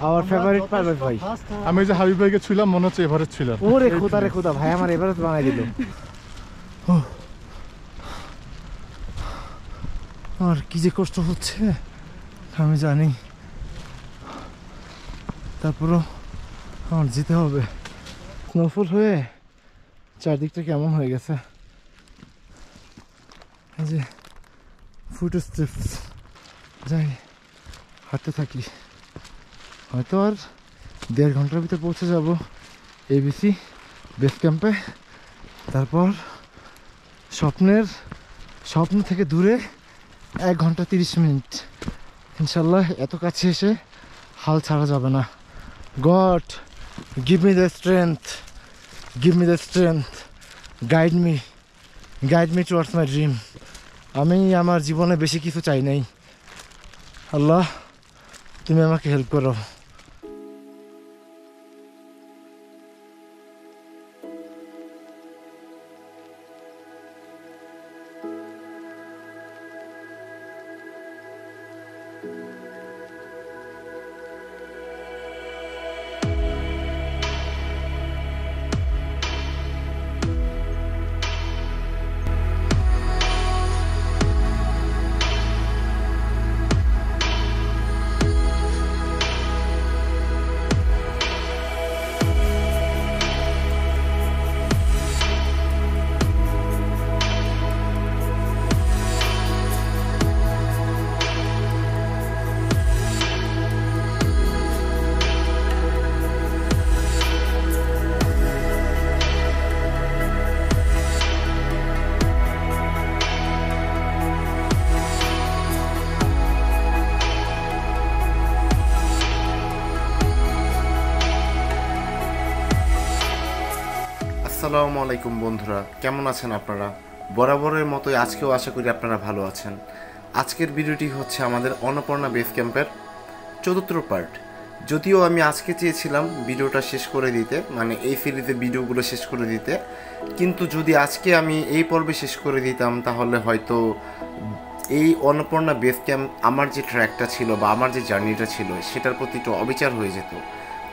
আমার ফেভারিট পারভেজ ভাই। আমি যে হাবিব ভাইকে ছিলাম মনে হচ্ছে এভারেজ ছিল। ওরে খোদা রে খোদা, ভাই আমার এভারেজ বানাই দিল। আর কি যে কষ্ট হচ্ছে আমি জানি, তারপরও আমার যেতে হবে। স্নোফল হয়ে চারদিকটা কেমন হয়ে গেছে, এই যে ফুট স্টেপস। যাই হাঁটতে থাকি, হয়তো আর 1.5 ঘন্টার ভিতরে পৌঁছে যাব এবিসি বেস ক্যাম্পে। তারপর স্বপ্ন থেকে দূরে 1 ঘন্টা 30 মিনিট ইনশাল্লাহ। এত কাছে এসে হাল ছাড়া যাবে না। God give me the strength, guide me towards my dream. আমি আমার জীবনে বেশি কিছু চাই নাই, আল্লাহ তুমি আমাকে হেল্প করো। আসসালামু আলাইকুম বন্ধুরা, কেমন আছেন আপনারা? বরাবরের মতোই আজকেও আশা করি আপনারা ভালো আছেন। আজকের ভিডিওটি হচ্ছে আমাদের অন্নপূর্ণা বেস ক্যাম্পের 4র্থ পার্ট। যদিও আমি আজকে চেয়েছিলাম ভিডিওটা শেষ করে দিতে, মানে এই সিরিজে ভিডিওগুলো শেষ করে দিতে, কিন্তু যদি আজকে আমি এই পর্বে শেষ করে দিতাম তাহলে হয়তো এই অন্নপূর্ণা বেস ক্যাম্প আমার যে ট্র্যাকটা ছিল বা আমার যে জার্নিটা ছিল সেটার প্রতি একটু অবিচার হয়ে যেত।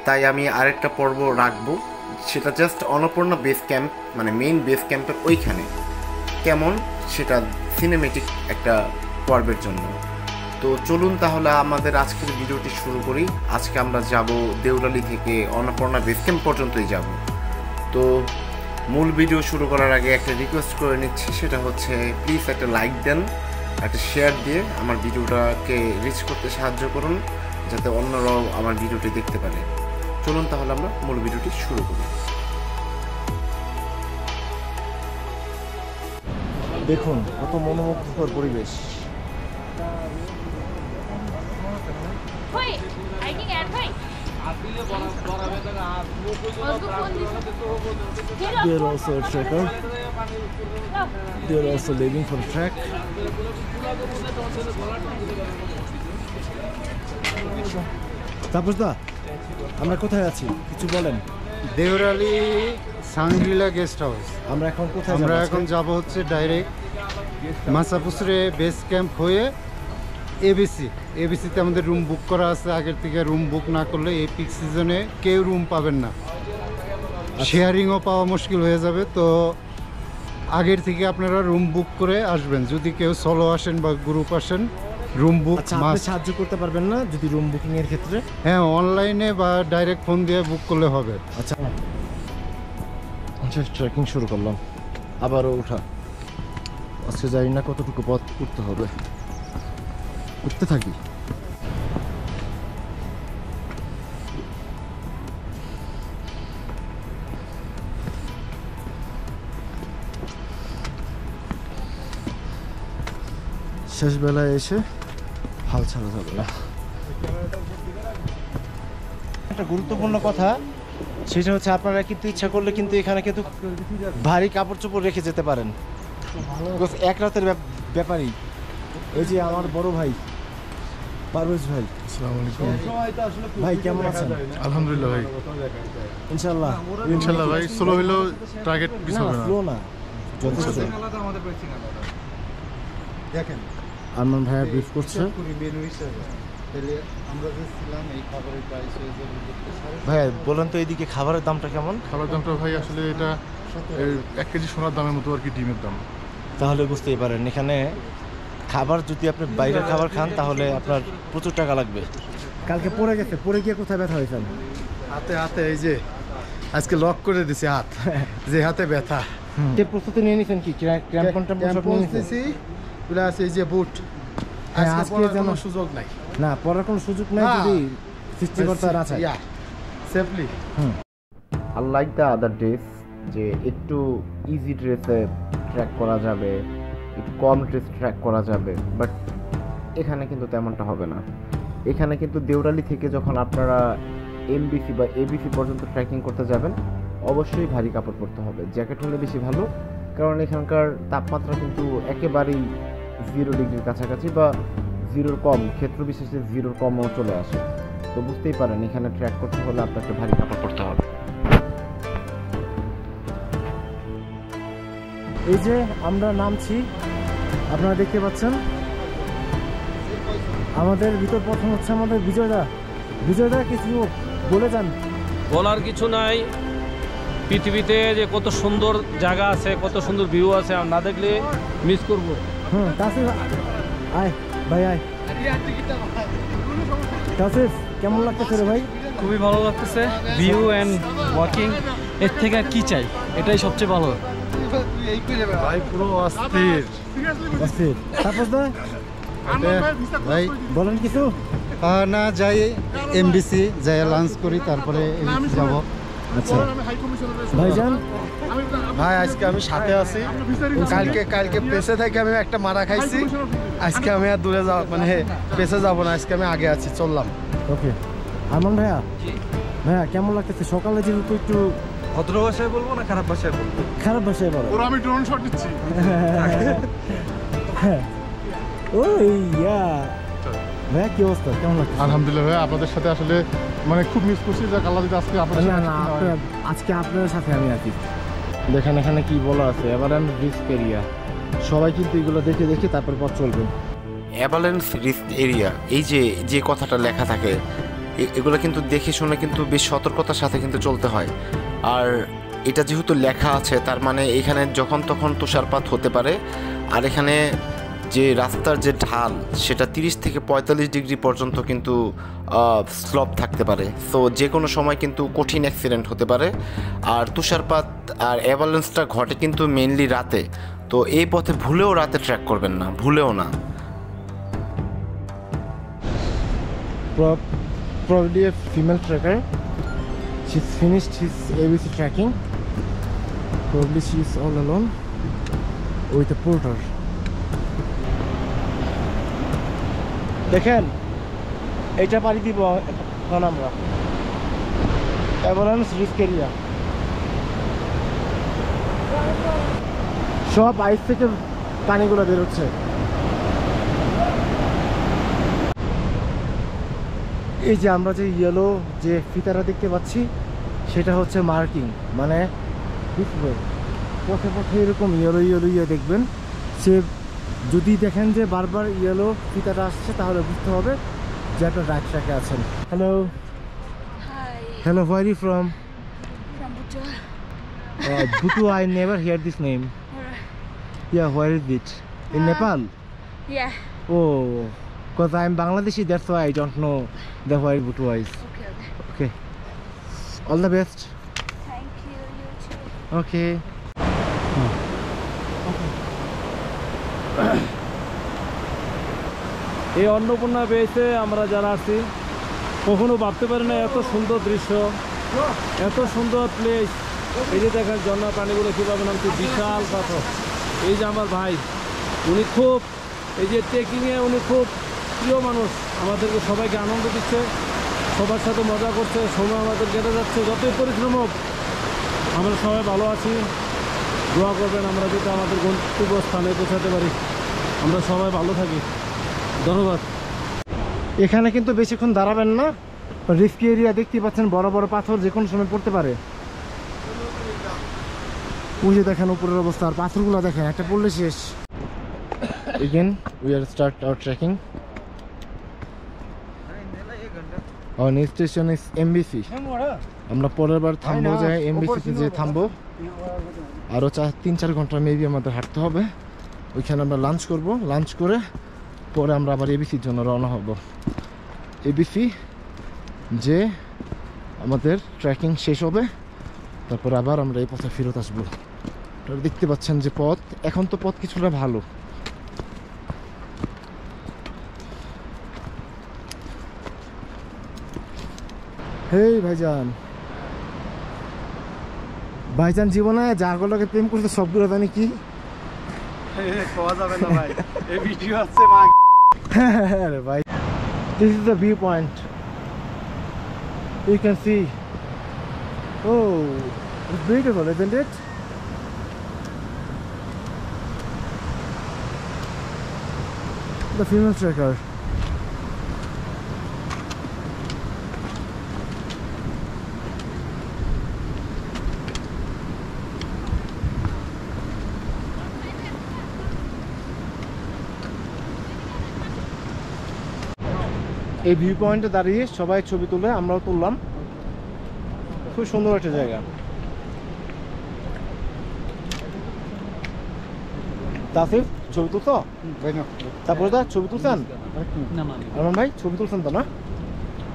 তাই আমি আরেকটা পর্ব রাখবো, সেটা জাস্ট অন্নপূর্ণা বেস ক্যাম্প, মানে মেইন বেস ক্যাম্পের ওইখানে কেমন সেটা সিনেমেটিক একটা পর্বের জন্য। তো চলুন তাহলে আমাদের আজকের ভিডিওটি শুরু করি। আজকে আমরা যাব দেউরালী থেকে অন্নপূর্ণা বেস ক্যাম্প পর্যন্তই যাব। তো মূল ভিডিও শুরু করার আগে একটা রিকোয়েস্ট করে নিচ্ছি, সেটা হচ্ছে প্লিজ একটা লাইক দেন, একটা শেয়ার দিয়ে আমার ভিডিওটাকে রিচ করতে সাহায্য করুন, যাতে অন্যরাও আমার ভিডিওটি দেখতে পারে। চলুন তাহলে আমরা মূল ভিডিওটি শুরু করি। দেখুন কত মনোমুগ্ধকর পরিবেশ। They are also a trekker. They are also living for trek. Tapas দা, আমরা কোথায় আছি কিছু বলেন? দেউরালী সাংগ্রিলা গেস্ট হাউস। আমরা এখন কোথায়? আমরা এখন যাব হচ্ছে ডাইরেক্ট মাসাপুসরে বেস ক্যাম্প হয়ে এবিসিতে আমাদের রুম বুক করা আছে। আগের থেকে রুম বুক না করলে এই পিক সিজনে কেউ রুম পাবেন না, শেয়ারিংও পাওয়া মুশকিল হয়ে যাবে। তো আগের থেকে আপনারা রুম বুক করে আসবেন। যদি কেউ সোলো আসেন বা গ্রুপ আসেন, রুম বুক সাহায্য করতে পারবেন না যদি রুম বুকিং এর ক্ষেত্রে? হ্যাঁ, অনলাইনে বা ডাইরেক্ট ফোন দিয়ে বুক করলে হবে। আচ্ছা, ট্রেকিং শুরু করলাম, আবারও ওঠা। আজকে জানি না কতটুকু পথ উঠতে হবে, উঠতে থাকি। শেষ বেলায় এসে হাল ছাড়া যাবে না। একটা গুরুত্বপূর্ণ কথা, সেটা হচ্ছে আপনারা কিন্তু ইচ্ছা করলে কিন্তু এখানে কিন্তু ভারী কাপড় চোপড় রেখে যেতে পারেন। এক রাতের ব্যাপারই। এই যে আমার বড় ভাই পারভেজ ভাই। আসসালামু আলাইকুম ভাই, কেমন আছেন? আলহামদুলিল্লাহ ভাই, ইনশাআল্লাহ ভাই। সোলো হলো টার্গেট মিস হবে না, স্লো না, যথেষ্ট। দেখেন আরমান ভাইয়া ব্রিফ করছে। তাহলে আমরা যে ছিলাম এই খাবারের প্রাইস হয়ে যাবে ভাইয়া বলেন তো এইদিকে খাবারের দামটা কেমন? খাবার দামটা ভাই আসলে এটা 1 কেজি সোনার দামের মতো আর কি ডিমের দাম। তাহলে বুঝতেই পারেন এখানে খাবার যদি আপনি বাইরের খাবার খান তাহলে আপনার প্রচুর টাকা লাগবে। কালকে পড়ে গেছে, পড়ে গিয়ে কোথায় ব্যথা হয়েছেন? হাতে হাতে এই যে আজকে লক করে দিছে হাত, যে হাতে ব্যথা। যে প্রস্তুতি নিয়ে নিছেন কি ক্র্যাম্পন ট্যাম্পন সব নিয়ে নিছেন? পৌঁছেছি প্লাস এই যে বুট, হ্যাঁ, আজকে আজকে পরার যেন- কোনো সুযোগ নাই। না পড়ার কোনো সুযোগ নাই না। যদি সৃষ্টিকর্তা না চায়। Safely. Unlike the other days যে একটু ইজি ড্রেসে ট্র্যাক করা যাবে, একটু কম ড্রেস ট্র্যাক করা যাবে, বাট এখানে কিন্তু তেমনটা হবে না। এখানে কিন্তু দেউরালি থেকে যখন আপনারা এমবিসি বা এবিসি পর্যন্ত ট্রেকিং করতে যাবেন অবশ্যই ভারী কাপড় পরতে হবে, জ্যাকেট হলে বেশি ভালো, কারণ এখানকার তাপমাত্রা কিন্তু একেবারেই 0 ডিগ্রির কাছাকাছি বা 0-র কম, ক্ষেত্র বিশেষে 0-র কমও চলে আসে। তো বুঝতেই পারেন এখানে ট্র্যাক করতে হলে আপনাকে ভারী কাপড় পরতে হবে। এই যে আমরা নামছি, আপনারা দেখতে পাচ্ছেন আমাদের ভিতর প্রথম হচ্ছে আমাদের বিজয়দা। বিজয়দা কিছু বলে যান। বলার কিছু নাই, পৃথিবীতে যে কত সুন্দর জায়গা আছে, কত সুন্দর ভিউ আছে, আর না দেখলে মিস করব। তাসিফ আয় ভাই আয়। তাসিফ কেমন লাগতেছে রে ভাই? খুবই ভালো লাগতেছে, ভিউ অ্যান্ড ওয়াকিং, এর থেকে আর কি চাই, এটাই সবচেয়ে ভালো। ভাই পুরো অস্থির। অস্থির। তাপস দা ভাই বলেন কিছু। না যাই এমবিসি যাই লাঞ্চ করি, তারপরে এমবিসি যাব। আচ্ছা ভাইজান, ভাই আজকে আমি সাথে আছি, কালকে পেছে থেকে আমি একটা মারা খাইছি, আজকে আমি আর দূরে যাব মানে পেছে যাব না, আজকে আমি আগে আছি, চললাম। ওকে আরমান ভাইয়া, ভাইয়া কেমন লাগতেছে? সকালে যেহেতু একটু ভদ্র ভাষায় বলবো না খারাপ ভাষায় বলবো? খারাপ ভাষায় বলো। ওরা আমি ড্রোন শট দিচ্ছি। ও ইয়া ভাইয়া কি অবস্থা, কেমন লাগছে? আলহামদুলিল্লাহ ভাই, আপনাদের সাথে আসলে মানে খুব মিস করছি যে আল্লাহ যদি আজকে আপনাদের না সাথে না একসাথে হয়। আজকে আপনার সাথে আমি আছি। দেখেন এখানে কি বলা আছে, এভারেন্স রিস্ক এরিয়া। সবাই কিন্তু এগুলো দেখে দেখে তারপর পথ চলবে। অ্যাভালান্স রিস্ক এরিয়া, এই যে যে কথাটা লেখা থাকে এগুলো কিন্তু দেখে শুনে কিন্তু বেশ সতর্কতার সাথে কিন্তু চলতে হয়। আর এটা যেহেতু লেখা আছে তার মানে এখানে যখন তখন তুষারপাত হতে পারে। আর এখানে যে রাস্তার যে ঢাল সেটা 30 থেকে 45 ডিগ্রি পর্যন্ত কিন্তু স্লপ থাকতে পারে। সো যে কোনো সময় কিন্তু কঠিন অ্যাক্সিডেন্ট হতে পারে। আর তুষারপাত আর অ্যাভালান্সটা ঘটে কিন্তু মেইনলি রাতে। তো এই পথে ভুলেও রাতে ট্র্যাক করবেন না, ভুলেও না। Probably a female tracker. She's finished his ABC tracking. Probably she is all alone with a porter. দেখেন এটা পাড়ি দিব এখন আমরা অ্যাভালান্স রিস্ক এরিয়া। সব আইস থেকে পানিগুলো বেরোচ্ছে। এই যে আমরা যে ইয়েলো যে ফিতাটা দেখতে পাচ্ছি সেটা হচ্ছে মার্কিং, মানে পথে পথে এরকম ইয়েলো ইয়েলো ইয়ে দেখবেন। সে যদি দেখেন যে বারবার ইয়েলো ফিতাটা আসছে তাহলে বুঝতে হবে যে আপনার রাইট ট্র্যাকে আছেন। Hello hello, where you from? From Bhutan. Bhutu, I never heard this name. Yeah, where is it? In Nepal? Yeah. Oh, because I'm Bangladeshi, that's why I don't know the where Bhutu is. Okay. Okay. All the best. Thank you. You too. Okay. এই অন্নপূর্ণা পেয়েছে আমরা যারা আছি কখনো ভাবতে পারি না এত সুন্দর দৃশ্য, এত সুন্দর প্লেস। এই যে দেখেন ঝর্ণা পানিগুলো কীভাবে নামছে, বিশাল পাথর। এই যে আমার ভাই, উনি খুব এই যে ট্রেকিংয়ে উনি খুব প্রিয় মানুষ, আমাদেরকে সবাইকে আনন্দ দিচ্ছে, সবার সাথে মজা করছে, সময় আমাদের কেটে যাচ্ছে। যতই পরিশ্রম হোক আমরা সবাই ভালো আছি, দোয়া করবেন আমরা যাতে আমাদের গন্তব্যস্থানে পৌঁছাতে পারি, আমরা সবাই ভালো থাকি। ধন্যবাদ। এখানে কিন্তু বেশিক্ষণ দাঁড়াবেন না, রিস্কি এরিয়া দেখতে পাচ্ছেন, বড় বড় পাথর যে কোনো সময় পড়তে পারে। ওই যে দেখেন উপরের অবস্থা, আর পাথরগুলো দেখেন, একটা পড়লে শেষ। Again we are start our trekking. Our next station is MBC. আমরা পরের বার থামবো যে এমবিসিতে যে থামবো আরও 3-4 ঘন্টা মেবি আমাদের হাঁটতে হবে। ওইখানে আমরা লাঞ্চ করব, লাঞ্চ করে পরে আমরা আবার এবিসির জন্য রওনা হব। এবিসি যে আমাদের ট্রেকিং শেষ হবে, তারপর আবার আমরা এই পথে ফেরত আসবো। আপনারা দেখতে পাচ্ছেন যে পথ, এখন তো পথ কিছুটা ভালো। হেই ভাইজান, ভাইজান জীবনে যাগুলোকে প্রেম করতে সবগুলো জানি কি খাওয়া যাবে না ভাই, এই ভিডিও আছে মা। আরে ভাই, this is the view point. You can see. Oh, it's beautiful, isn't it? The female tracker. এই ভিউ পয়েন্টে দাঁড়িয়ে সবাই ছবি তুলে, আমরাও তুললাম। খুব সুন্দর একটা জায়গা। তাসিফ ছবি তুলছো? তারপর দা ছবি তুলছেন? রহমান ভাই ছবি তুলছেন তো না?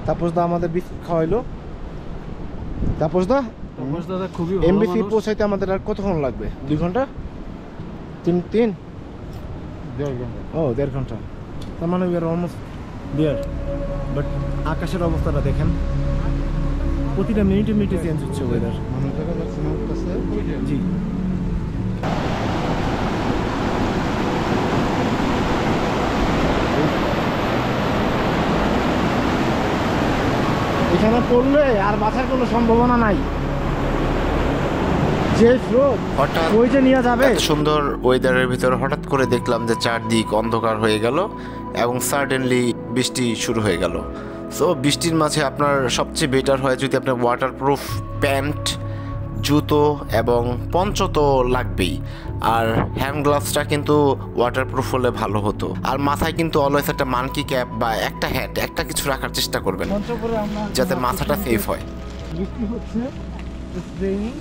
তাপস দা আমাদের বিস্কুট খাওয়াইলো। তাপস দা খুবই এমবিসি পৌঁছাইতে আমাদের আর কতক্ষণ লাগবে? 2 ঘন্টা? 3 ও 1.5 ঘন্টা। তার মানে we are almost there. But আকাশের অবস্থাটা দেখেন, প্রতিটা মিনিটে মিনিটে চেঞ্জ হচ্ছে ওয়েদার। জি, এখানে পড়লে আর বাঁচার কোনো সম্ভাবনা নাই। যে স্রোত হঠাৎ ওই যে নিয়ে যাবে। এত সুন্দর ওয়েদারের ভিতরে হঠাৎ করে দেখলাম যে চারদিক অন্ধকার হয়ে গেল এবং সাডেনলি বৃষ্টি শুরু হয়ে গেল। সো বৃষ্টির মাঝে আপনার সবচেয়ে বেটার হয় যদি আপনার ওয়াটারপ্রুফ প্যান্ট, জুতো এবং পঞ্চ তো লাগবেই, আর হ্যান্ড গ্লাভসটা কিন্তু ওয়াটারপ্রুফ হলে ভালো হতো। আর মাথায় কিন্তু অলওয়েজ একটা মানকি ক্যাপ বা একটা হ্যাট, একটা কিছু রাখার চেষ্টা করবেন যাতে মাথাটা সেফ হয়। বৃষ্টি হচ্ছে, it's raining.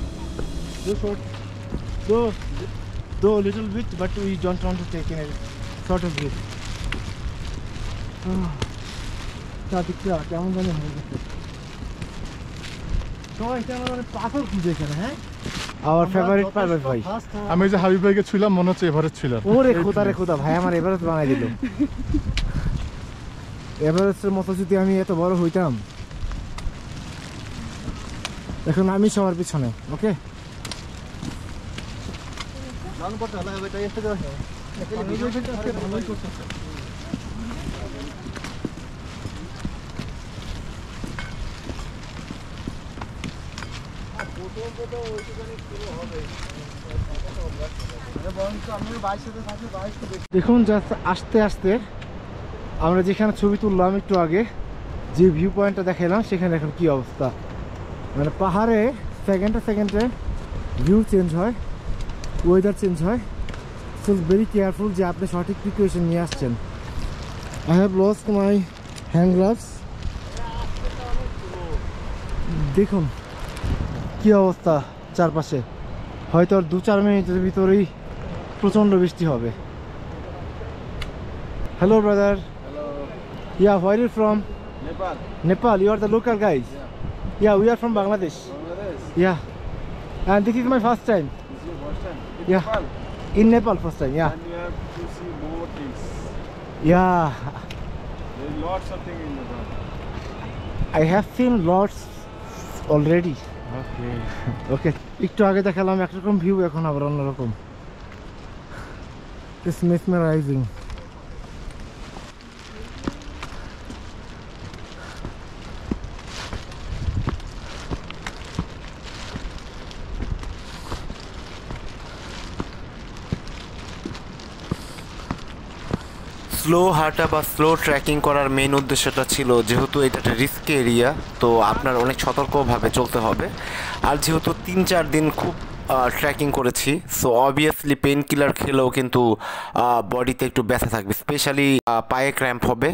Though little bit, but we don't want to take a sort of risk. চারদিকটা কেমন জানি হয়ে গেছে। সবাই কেন মানে পাথর খুঁজে এখানে। হ্যাঁ, আমার ফেভারিট পারভেজ ভাই। আমি যে হাবিব ভাইকে ছিলাম মনে হচ্ছে এভারেস্ট ছিলাম। ওরে খোদা রে খোদা, ভাই আমার এভারেস্ট বানাই দিল। এভারেস্টের মতো যদি আমি এত বড় হইতাম। এখন আমি সবার পিছনে। ওকে, দেখুন জাস্ট আস্তে আস্তে আমরা যেখানে ছবি তুললাম একটু আগে, যে ভিউ পয়েন্টটা দেখালাম, সেখানে এখন কি অবস্থা। মানে পাহাড়ে সেকেন্ডে সেকেন্ডে ভিউ চেঞ্জ হয়, ওয়েদার চেঞ্জ হয়। সো ভেরি কেয়ারফুল যে আপনি সঠিক প্রিপারেশন নিয়ে আসছেন। I have lost my hand gloves. দেখুন কি অবস্থা চারপাশে। হয়তো আর 2-4 মিনিটের ভিতরেই প্রচণ্ড বৃষ্টি হবে। Hello brother. Yeah, where are you from? Nepal. Nepal, you are the local guys? Yeah, we are from Bangladesh. Yeah. And this is my first time. This is your first time? Yeah. Nepal? In Nepal first time, yeah. And you have to see more things. Yeah. There is lots of things in Nepal. I have seen lots already. Okay. Okay. একটু আগে দেখালাম একরকম view, এখন আবার অন্যরকম। It's mesmerizing. Slow হাঁটা বা slow trekking করার মেইন উদ্দেশ্যটা ছিল, যেহেতু এটা একটা রিস্ক এরিয়া, তো আপনার অনেক সতর্কভাবে চলতে হবে। আর যেহেতু 3-4 দিন খুব ট্রেকিং করেছি, সো অবভিয়াসলি পেইন কিলার খেলেও কিন্তু বডিতে একটু ব্যথা থাকবে, স্পেশালি পায়ে ক্র্যাম্প হবে।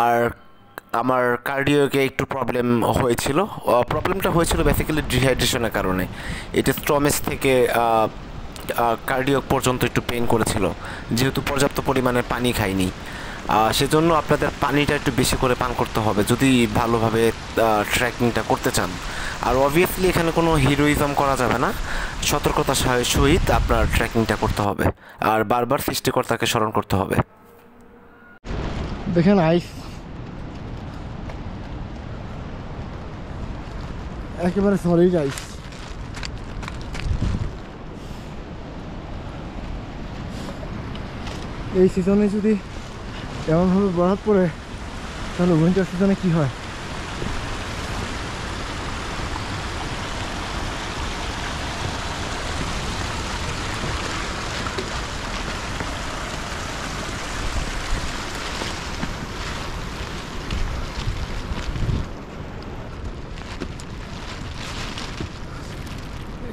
আর আমার কার্ডিওকে একটু প্রবলেম হয়েছিল। প্রবলেমটা হয়েছিল বেসিক্যালি ডিহাইড্রেশনের কারণে। এটা স্ট্রমেজ থেকে কার্ডিও পর্যন্ত একটু পেন করেছিল, যেহেতু পর্যাপ্ত পরিমাণে পানি খাইনি। সেজন্য আপনাদের পানিটা একটু বেশি করে পান করতে হবে যদি ভালোভাবে ট্রেকিংটা করতে চান। আর অবভিয়াসলি এখানে কোনো হিরোইজম করা যাবে না, সতর্কতার সহিত আপনার ট্রেকিংটা করতে হবে আর বারবার সৃষ্টিকর্তাকে স্মরণ করতে হবে। দেখেন আইস একেবারে সলিড আইস। এই সিজনে যদি এমনভাবে বরফ পড়ে তাহলে উইন্টার সিজনে কি হয়?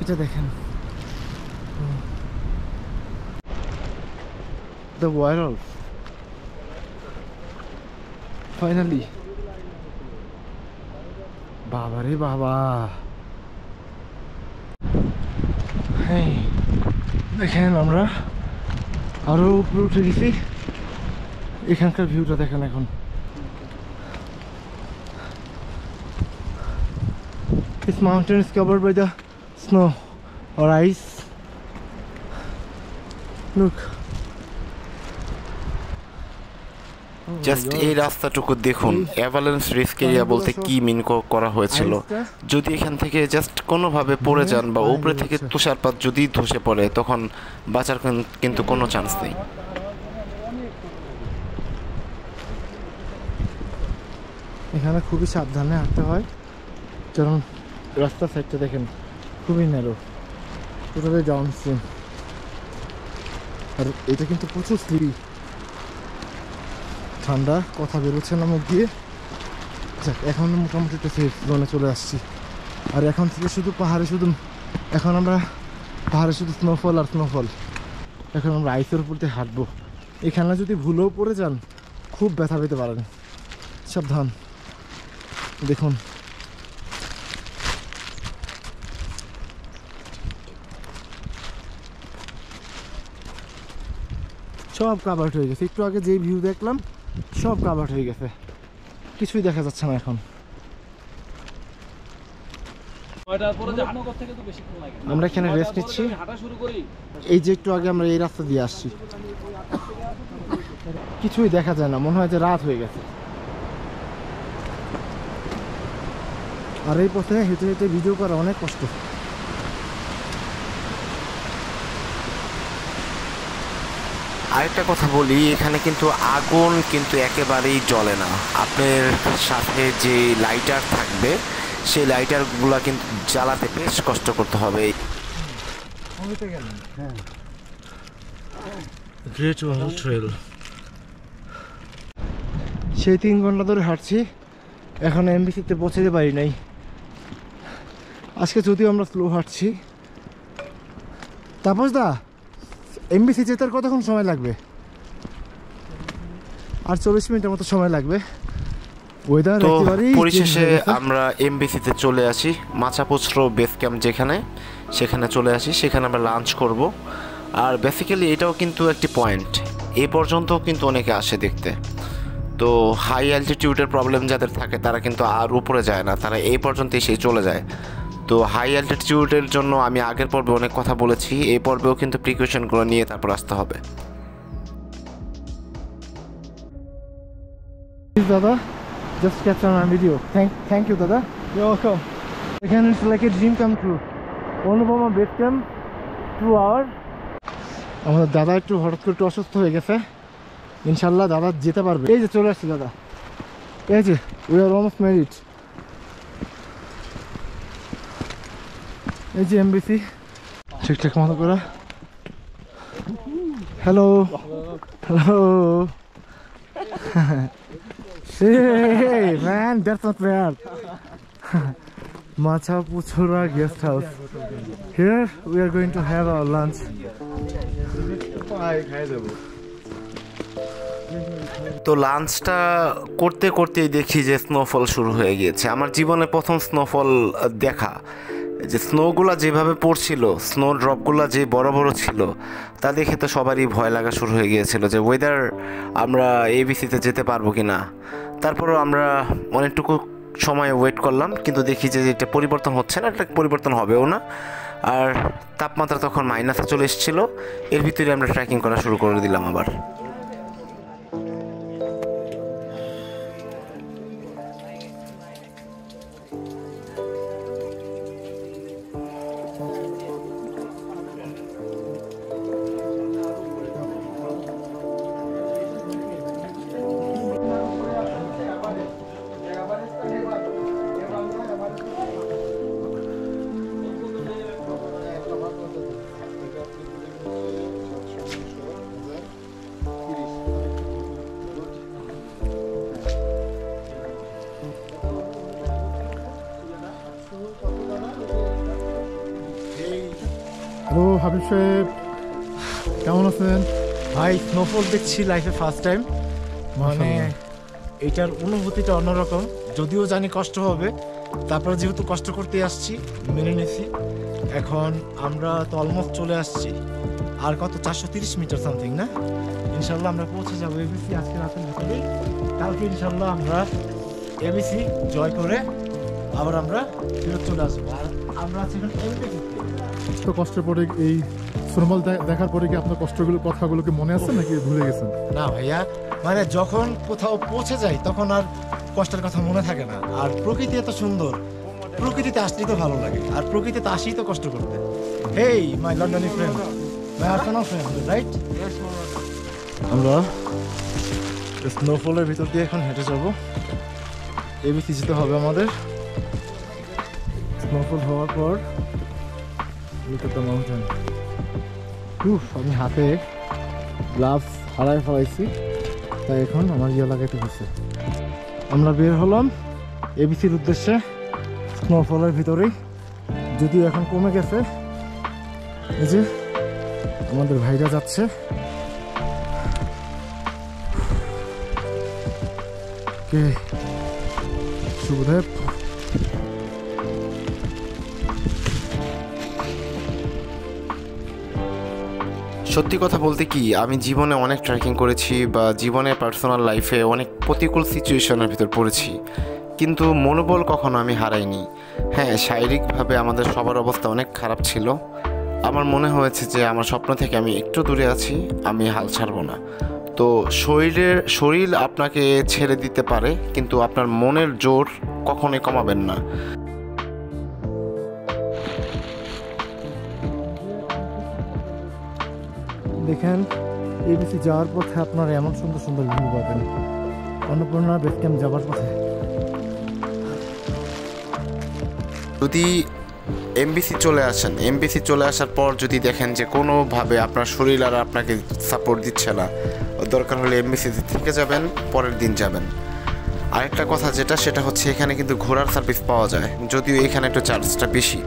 এটা দেখেন, the viral finally, বাবা রে বাবা। হ্যাঁ দেখেন আমরা আরো উপরে উঠে গেছি, এখানকার ভিউটা দেখেন। এখন this mountain is covered by the snow or ice. Look, just এই রাস্তাটুকু দেখুন। অ্যাভালান্স রিস্ক এরিয়া বলতে কি মিন করা হয়েছিল, যদি এখান থেকে জাস্ট কোনোভাবে পড়ে যান বা উপরে থেকে তুষারপাত যদি ধসে পড়ে তখন বাঁচার কিন্তু কোনো চান্স নেই। এখানে খুবই সাবধানে হাঁটতে হয়, কারণ রাস্তার সাইডটা দেখেন খুবই ন্যারো, পুরোটাই ডাউন স্ট্রিম। আর এটা কিন্তু প্রচুর সিঁড়ি, ঠান্ডা কথা বেরোচ্ছে না মুখ দিয়ে। যাক, এখন মোটামুটি একটা সেফ জোনে চলে আসছি। আর এখন থেকে শুধু এখন আমরা পাহাড়ে শুধু স্নোফল আর স্নোফল। এখন আমরা আইসের উপর দিয়ে হাঁটবো। এখানে যদি ভুলেও পড়ে যান খুব ব্যথা পেতে পারেন, সাবধান। দেখুন সব কাভার্ড হয়ে গেছে। একটু আগে যে ভিউ দেখলাম সব কাভার্ড হয়ে গেছে, কিছুই দেখা যাচ্ছে না এখন। আমরা এখানে রেস্ট নিচ্ছি। এই যে একটু আগে আমরা এই রাস্তা দিয়ে আসছি, কিছুই দেখা যায় না, মনে হয় যে রাত হয়ে গেছে। আর এই পথে হেঁটে হেঁটে ভিডিও করা অনেক কষ্ট। আরেকটা কথা বলি, এখানে কিন্তু আগুন কিন্তু একেবারেই জ্বলে না। আপনার সাথে যে লাইটার থাকবে সেই লাইটারগুলো কিন্তু জ্বালাতে বেশ কষ্ট করতে হবে। গ্রেট ওয়াল ট্রেল সেই 3 ঘন্টা ধরে হাঁটছি, এখন এমবিসিতে পৌঁছাতে পারি নাই। আজকে যদিও আমরা স্লো হাঁটছি। তাপস দা, এমবিসি যেতে আর কতক্ষণ সময় লাগবে? আর 24 মিনিটের মতো সময় লাগবে। ওয়েদার তো একেবারেই পরিশেষে আমরা এমবিসিতে চলে আসি, মাচাপুছরো বেস ক্যাম্প সেখানে চলে আসি। সেখানে আমরা লাঞ্চ করব। আর বেসিক্যালি এটাও কিন্তু একটি পয়েন্ট, এ পর্যন্ত কিন্তু অনেকে আসে দেখতে। তো হাই অ্যালটিটিউডের প্রবলেম যাদের থাকে তারা কিন্তু আর উপরে যায় না, তারা এই পর্যন্ত এসে চলে যায়। তো হাই অ্যালটিটিউডের জন্য আমি আগের পর্বে অনেক কথা বলেছি, এই পর্বেও কিন্তু প্রিকশনগুলো নিয়ে তারপর আসতে হবে। দাদা, just catch on my video. Thank you, Dada. You're welcome. Again, it's like a dream come true. Anupama base camp 2 hour. আমাদের দাদা একটু হঠাৎ করে একটু অসুস্থ হয়ে গেছে, ইনশাল্লাহ দাদা যেতে পারবে। এই যে চলে আসছি দাদা, এই যে we are almost made it. এই যে এমবিসি ঠিকঠাক মতো করা। Hello hello. Hey man, that's not bad. Machapuchhora guest house. Here we are going to have our lunch. তো লাঞ্চটা করতে করতেই দেখি যে স্নোফল শুরু হয়ে গিয়েছে। আমার জীবনে প্রথম স্নোফল দেখা, যে স্নোগুলা যেভাবে পড়ছিল, স্নো ড্রপগুলো যে বড় বড় ছিল, তা দেখে তো সবারই ভয় লাগা শুরু হয়ে গিয়েছিল যে ওয়েদার আমরা এবিসিতে যেতে পারবো কি না। তারপরও আমরা অনেকটুকু সময় ওয়েট করলাম, কিন্তু দেখি যে এটা পরিবর্তন হচ্ছে না, এটা পরিবর্তন হবেও না। আর তাপমাত্রা তখন মাইনাসে চলে এসেছিল। এর ভিতরে আমরা ট্রেকিং করা শুরু করে দিলাম আবার। হ্যালো হাবিব সাহেব, কেমন আছেন? ভাই স্নোফল দেখছি লাইফে ফার্স্ট টাইম, মানে এটার অনুভূতিটা অন্যরকম। যদিও জানি কষ্ট হবে, তারপরে যেহেতু কষ্ট করতে আসছি মেনে নিয়েছি। এখন আমরা তো অলমোস্ট চলে আসছি, আর কত 430 মিটার সামথিং না? ইনশাল্লাহ আমরা পৌঁছে যাবো এবিসি আজকে রাতের ভিতরেই। কালকে ইনশাল্লাহ আমরা এবিসি জয় করে আবার আমরা ফেরত চলে আসবো। আর আমরা আছি এখন এত কষ্টের পরে এই স্নোফল দেখার পরে কি আপনার কথাগুলোকে মনে আছে নাকি ভুলে গেছেন? না ভাইয়া, মানে যখন কোথাও পৌঁছে যাই তখন আর কষ্টের কথা মনে থাকে না। আর প্রকৃতি এত সুন্দর, প্রকৃতিতে আসলেই তো ভালো লাগে, আর প্রকৃতিতে আসেই তো কষ্ট করতে। হেই মাই লন্ডনি ফ্রেন্ড, মাই আর্সেনাল ফ্রেন্ড, রাইট? আমরা স্নোফলের ভিতর দিয়ে এখন হেঁটে যাব। এবিসি যেতে হবে আমাদের। স্নোফল হওয়ার পর look at the mountain. আমি হাতে গ্লাভস হারাই ফেলাইছি, তাই এখন আমার লাগাইতে হচ্ছে। আমরা বের হলাম এবিসির উদ্দেশ্যে স্নোফলের ভিতরেই, যদিও এখন কমে গেছে। এই যে আমাদের ভাইরা যাচ্ছে। কে শুভদেব, সত্যি কথা বলতে কি, আমি জীবনে অনেক ট্রেকিং করেছি বা জীবনে পার্সোনাল লাইফে অনেক প্রতিকূল সিচুয়েশনের ভিতর পড়েছি, কিন্তু মনোবল কখনো আমি হারাইনি। হ্যাঁ, শারীরিকভাবে আমাদের সবার অবস্থা অনেক খারাপ ছিল। আমার মনে হয়েছে যে আমার স্বপ্ন থেকে আমি একটু দূরে আছি, আমি হাল ছাড়ব না। তো শরীর আপনাকে ছেড়ে দিতে পারে, কিন্তু আপনার মনের জোর কখনোই কমাবেন না। দেখেন এবিসি যাওয়ার পথে আপনারা এমন সুন্দর সুন্দর ভিউ পাবেন। অন্নপূর্ণা বেস ক্যাম্প যাওয়ার পথে যদি এমবিসি চলে আসেন, এমবিসি চলে আসার পর যদি দেখেন যে কোনোভাবে আপনার শরীর আর আপনাকে সাপোর্ট দিচ্ছে না, দরকার হলে এমবিসিতে থেকে যাবেন, পরের দিন যাবেন। আরেকটা কথা সেটা হচ্ছে এখানে কিন্তু ঘোরার সার্ভিস পাওয়া যায়, যদিও এখানে একটু চার্জটা বেশি।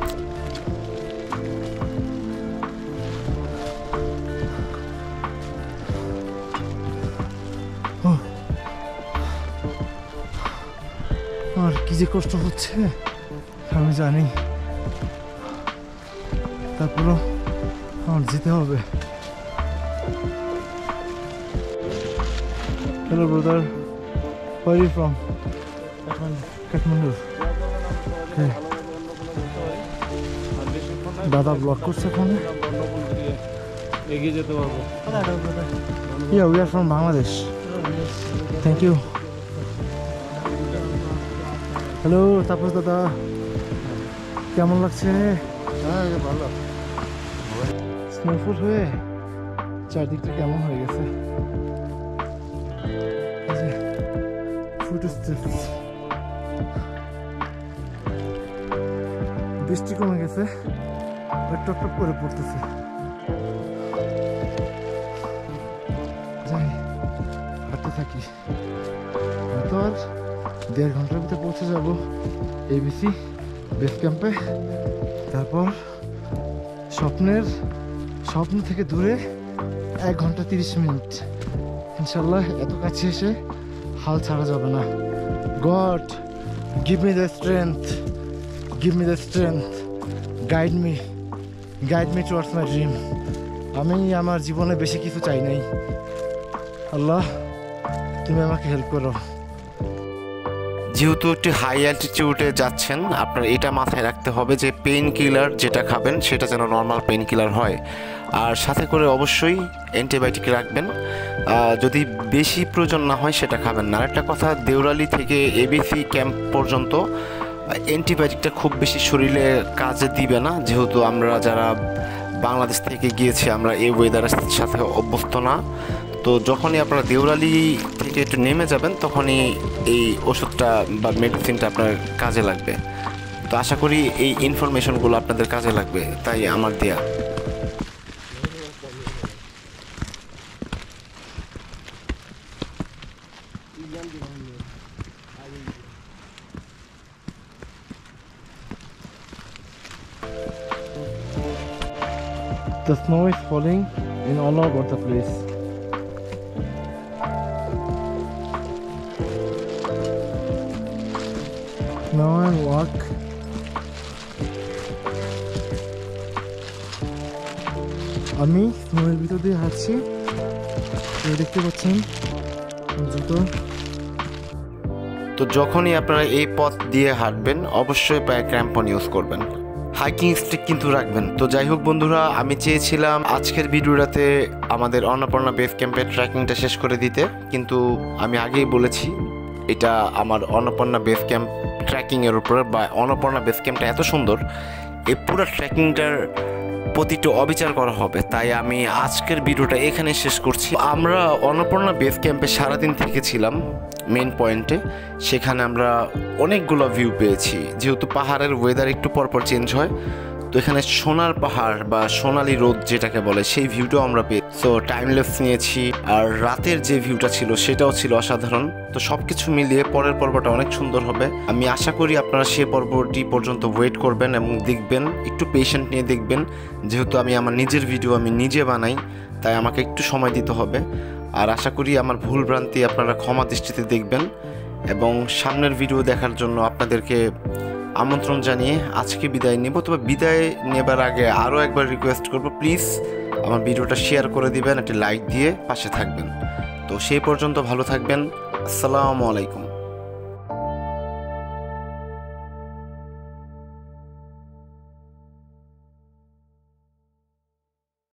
আর কি যে কষ্ট হচ্ছে আমি জানি, তারপরও আমার যেতে হবে। Hello brother, where are you from? Kathmandu. দাদা ব্লগ করছে ওখানে, এগিয়ে যেতে পারবো। Yeah, we are from Bangladesh. Thank you. Hello Tapas দাদা, কেমন লাগছে? হ্যাঁ ভালো। স্নোফল হয়ে চারদিকটা কেমন হয়ে গেছে। বৃষ্টি কমে গেছে, টপ টপ করে পড়তেছে। যাই হাঁটতে থাকি, হয়তো আর 1.5 ঘন্টার ভিতরে পৌঁছে যাব এবিসি বেস ক্যাম্পে। তারপর স্বপ্ন থেকে দূরে 1 ঘন্টা 30 মিনিট ইনশাল্লাহ এত কাছে এসে হাল ছাড়া যাবে না। God give me the strength, give me the strength, guide me towards my dream. আমি আমার জীবনে বেশি কিছু চাই নাই, আল্লাহ তুমি আমাকে হেল্প করো। যেহেতু একটি হাই অ্যালটিটিউডে যাচ্ছেন, আপনার এটা মাথায় রাখতে হবে যে পেইন কিলার যেটা খাবেন সেটা যেন নর্মাল পেইন কিলার হয়, আর সাথে করে অবশ্যই অ্যান্টিবায়োটিক রাখবেন। যদি বেশি প্রয়োজন না হয় সেটা খাবেন না। আরেকটা কথা, দেউরালি থেকে এবিসি ক্যাম্প পর্যন্ত অ্যান্টিবায়োটিকটা খুব বেশি শরীরে কাজে দিবে না, যেহেতু আমরা যারা বাংলাদেশ থেকে গিয়েছি আমরা এই ওয়েদারের সাথে অভ্যস্ত না। তো যখনই আপনারা দেউরালি থেকে একটু নেমে যাবেন তখনই এই ওষুধটা বা মেডিসিনটা আপনার কাজে লাগবে। তো আশা করি এই ইনফরমেশনগুলো আপনাদের কাজে লাগবে, তাই আমার দেয়া। The snow is falling in all over the place. Now I walk. আমি স্নোয়ের ভিতর দিয়ে হাঁটছি, দেখতে পাচ্ছেন জুতো। তো যখনই আপনারা এই পথ দিয়ে হাঁটবেন অবশ্যই পায়ে ক্র্যাম্পন ইউজ করবেন, হাইকিং স্টিক কিন্তু রাখবেন। তো যাই হোক বন্ধুরা, আমি চেয়েছিলাম আজকের ভিডিওটাতে আমাদের অন্নপূর্ণা বেস ক্যাম্পের ট্রেকিংটা শেষ করে দিতে, কিন্তু আমি আগেই বলেছি এটা আমার অন্নপূর্ণা বেস ক্যাম্প ট্রেকিংয়ের উপরে, বা অন্নপূর্ণা বেস ক্যাম্পটা এত সুন্দর, এই পুরো ট্রেকিংটার প্রতিটা অবিচার করা হবে, তাই আমি আজকের ভিডিওটা এখানে শেষ করছি। আমরা অন্নপূর্ণা বেস ক্যাম্পে সারাদিন থেকেছিলাম মেন পয়েন্টে, সেখানে আমরা অনেকগুলো ভিউ পেয়েছি। যেহেতু পাহাড়ের ওয়েদার একটু পরপর চেঞ্জ হয়, তো এখানে সোনার পাহাড় বা সোনালি রোদ যেটাকে বলে সেই ভিউটাও আমরা পেয়েছি। সো টাইমলেস নিয়েছি, আর রাতের যে ভিউটা ছিল সেটাও ছিল অসাধারণ। তো সব কিছু মিলিয়ে পরের পর্বটা অনেক সুন্দর হবে। আমি আশা করি আপনারা সে পর্বটি পর্যন্ত ওয়েট করবেন এবং দেখবেন, একটু পেশেন্ট নিয়ে দেখবেন। যেহেতু আমি আমার নিজের ভিডিও আমি নিজে বানাই, তাই আমাকে একটু সময় দিতে হবে। আর আশা করি আমার ভুল ভ্রান্তি আপনারা ক্ষমা দৃষ্টিতে দেখবেন, এবং সামনের ভিডিও দেখার জন্য আপনাদেরকে আমন্ত্রণ জানিয়ে আজকে বিদায় নেব। তবে বিদায় নেবার আগে আরও একবার রিকোয়েস্ট করব, প্লিজ আমার ভিডিওটা শেয়ার করে দিবেন, একটি লাইক দিয়ে পাশে থাকবেন। তো সেই পর্যন্ত ভালো থাকবেন। আসসালামু আলাইকুম।